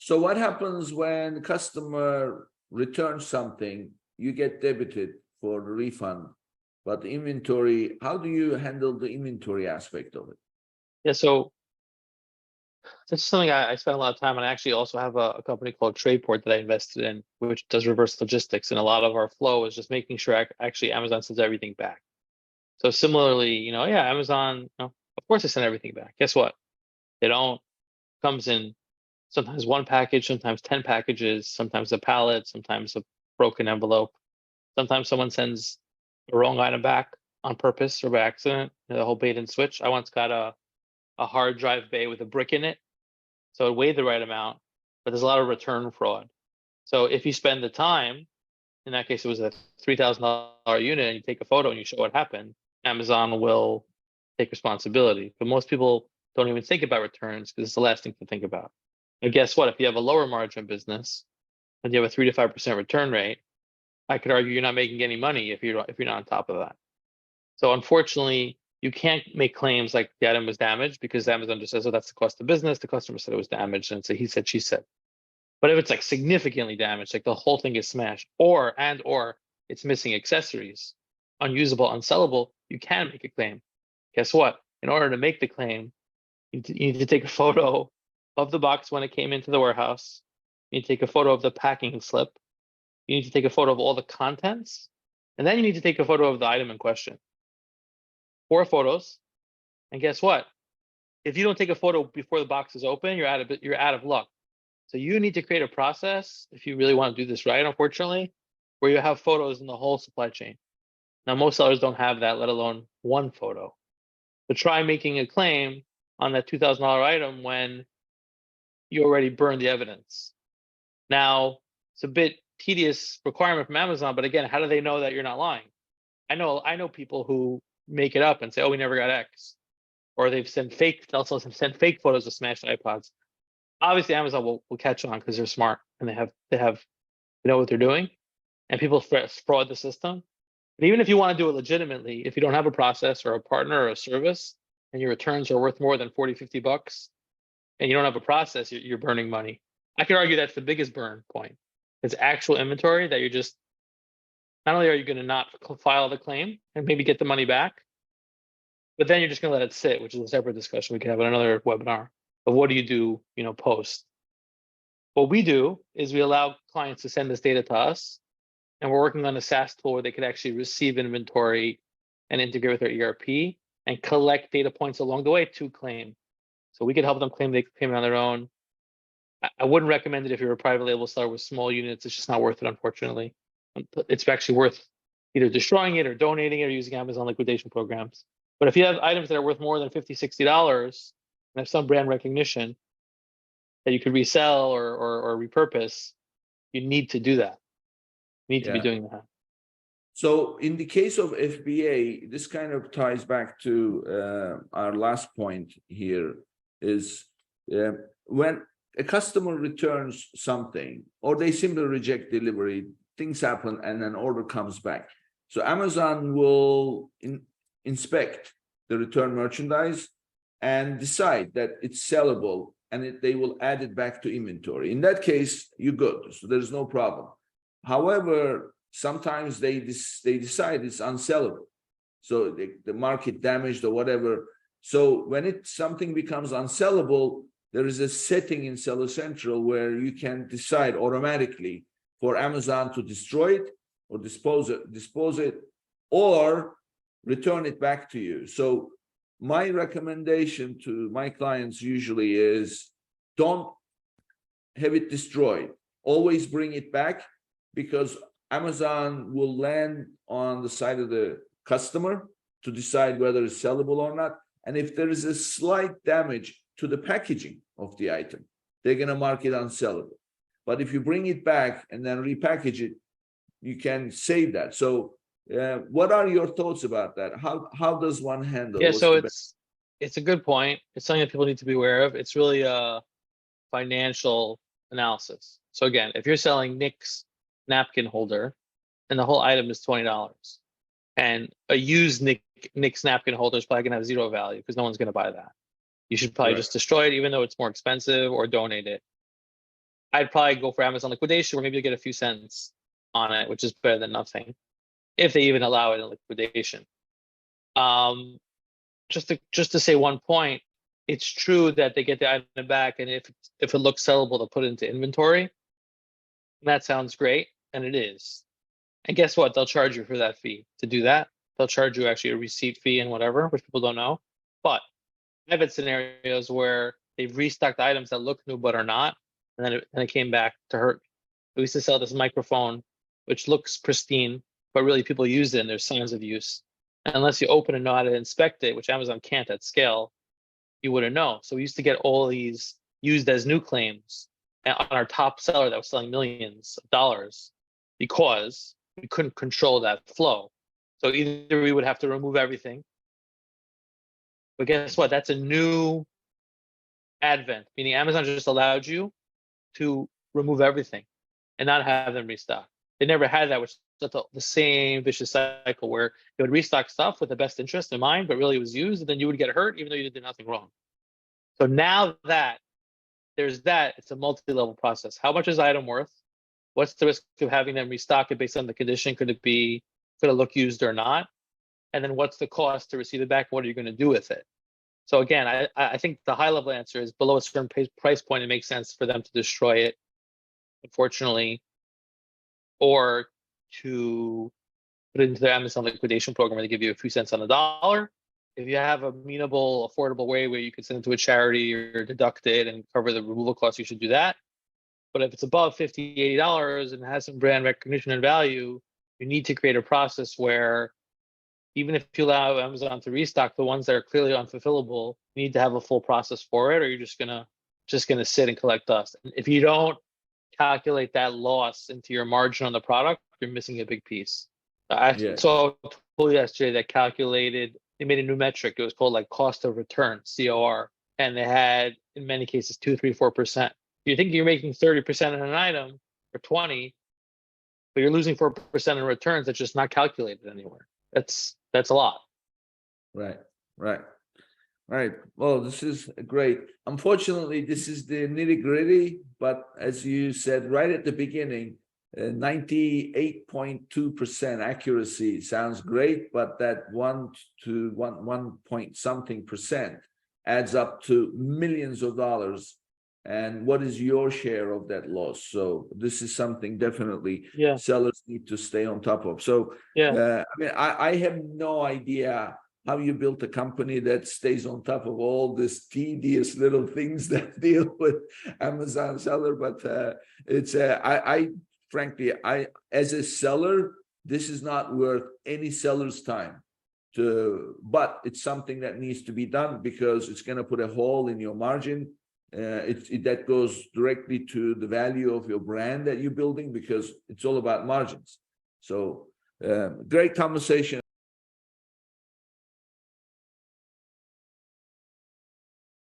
So what happens when customer returns something, you get debited for the refund, but the inventory, how do you handle the inventory aspect of it? Yeah, so this is something I spend a lot of time on. I actually also have a company called Tradeport that I invested in, which does reverse logistics. And a lot of our flow is just making sure actually Amazon sends everything back. So similarly, yeah, Amazon, of course they send everything back. Guess what? They don't. Comes in sometimes one package, sometimes 10 packages, sometimes a pallet, sometimes a broken envelope. Sometimes someone sends the wrong item back on purpose or by accident. The whole bait and switch. I once got a hard drive bay with a brick in it. So it weighed the right amount, but there's a lot of return fraud. So if you spend the time, in that case, it was a $3,000 unit, and you take a photo and you show what happened, Amazon will take responsibility. But most people don't even think about returns because it's the last thing to think about. And guess what? If you have a lower margin business and you have a 3 to 5% return rate, I could argue you're not making any money if you're not on top of that. So unfortunately, you can't make claims like the item was damaged because Amazon just says, "Oh, that's the cost of business." The customer said it was damaged, and it's a he said, she said. But if it's like significantly damaged, like the whole thing is smashed, or it's missing accessories, unusable, unsellable, you can make a claim. Guess what? In order to make the claim, you need to take a photo of the box when it came into the warehouse. You need to take a photo of the packing slip. You need to take a photo of all the contents, and then you need to take a photo of the item in question. 4 photos, and guess what? If you don't take a photo before the box is open, you're out of luck. So you need to create a process if you really want to do this right, unfortunately, where you have photos in the whole supply chain. Now, most sellers don't have that, let alone one photo. But try making a claim on that $2,000 item when you already burned the evidence. Now, it's a bit tedious requirement from Amazon, but again, how do they know that you're not lying? I know people who make it up and say, "Oh, we never got X," or they've sent fake photos of smashed iPods. Obviously, Amazon will catch on because they're smart and they know what they're doing, and people fraud the system. But even if you want to do it legitimately, if you don't have a process or a partner or a service, and your returns are worth more than 40, $50, and you don't have a process, you're burning money. I could argue that's the biggest burn point. It's actual inventory that you're just, not only are you going to not file the claim and maybe get the money back, but then you're just going to let it sit, which is a separate discussion we could have in another webinar of what do you do, post. What we do is we allow clients to send this data to us, and we're working on a SaaS tool where they could actually receive inventory and integrate with their ERP and collect data points along the way to claim. So we could help them claim it on their own. I wouldn't recommend it if you're a private label seller with small units. It's just not worth it, unfortunately. It's actually worth either destroying it or donating it or using Amazon liquidation programs. But if you have items that are worth more than $50, $60 and have some brand recognition that you could resell or repurpose, you need to do that. You need to be doing that. So in the case of FBA, this kind of ties back to our last point here is when a customer returns something or they simply reject delivery, things happen and an order comes back. So Amazon will inspect the return merchandise and decide that it's sellable, and they will add it back to inventory. In that case, you're good. So there's no problem. However, sometimes they decide it's unsellable. So the market damaged or whatever. So when something becomes unsellable, there is a setting in Seller Central where you can decide automatically for Amazon to destroy it or dispose it, or return it back to you. So my recommendation to my clients usually is don't have it destroyed. Always bring it back, because Amazon will land on the side of the customer to decide whether it's sellable or not. And if there is a slight damage to the packaging of the item, they're going to mark it unsellable. But if you bring it back and then repackage it, you can save that. So what are your thoughts about that? How does one handle? Yeah, so it's a good point. It's something that people need to be aware of. It's really a financial analysis. So again, if you're selling Nick's napkin holder and the whole item is $20, and a used Nick's napkin holder is probably going to have zero value because no one's going to buy that. You should probably just destroy it, even though it's more expensive, or donate it. I'd probably go for Amazon liquidation, where maybe you get a few cents on it, which is better than nothing, if they even allow it in liquidation. Just to say one point, it's true that they get the item back, and if it looks sellable, to put it into inventory. And that sounds great, and it is. And guess what? They'll charge you for that fee to do that. They'll charge you actually a receipt fee and whatever, which people don't know. But I've had scenarios where they've restocked items that look new but are not, and then it came back to hurt. We used to sell this microphone, which looks pristine, but really people use it and there's signs of use. And unless you open and know how to inspect it, which Amazon can't at scale, you wouldn't know. So we used to get all these used as new claims on our top seller that was selling millions of dollars because we couldn't control that flow. So either we would have to remove everything, but guess what? That's a new advent, meaning Amazon just allowed you to remove everything and not have them restock. They never had that, which is the same vicious cycle where they would restock stuff with the best interest in mind, but really it was used, and then you would get hurt even though you did nothing wrong. So now that there's that, it's a multi-level process. How much is the item worth? What's the risk of having them restock it based on the condition? Could it look used or not? And then what's the cost to receive it back? What are you going to do with it? So again, I think the high level answer is below a certain price point, it makes sense for them to destroy it, unfortunately, or to put it into their Amazon liquidation program where they give you a few cents on the dollar. If you have a amenable, affordable way where you can send it to a charity or deduct it and cover the removal costs, you should do that. But if it's above $50, $80 and has some brand recognition and value, you need to create a process where even if you allow Amazon to restock the ones that are clearly unfulfillable, you need to have a full process for it, or you're just gonna sit and collect dust. And if you don't calculate that loss into your margin on the product, you're missing a big piece. I saw a tool yesterday that calculated, they made a new metric. It was called like cost of return, COR. And they had, in many cases, 2, 3, 4%. You think you're making 30% on an item or 20, but you're losing 4% in returns. That's just not calculated anywhere. That's a lot. Right. Well, this is great. Unfortunately, this is the nitty-gritty, but as you said right at the beginning, 98.2% accuracy sounds great, but that 1 point something percent adds up to millions of dollars. And what is your share of that loss? So this is something definitely sellers need to stay on top of. So I have no idea how you built a company that stays on top of all this tedious little things that deal with Amazon seller. But it's frankly, as a seller, this is not worth any seller's time. But it's something that needs to be done because it's going to put a hole in your margin. That goes directly to the value of your brand that you're building because it's all about margins. So great conversation.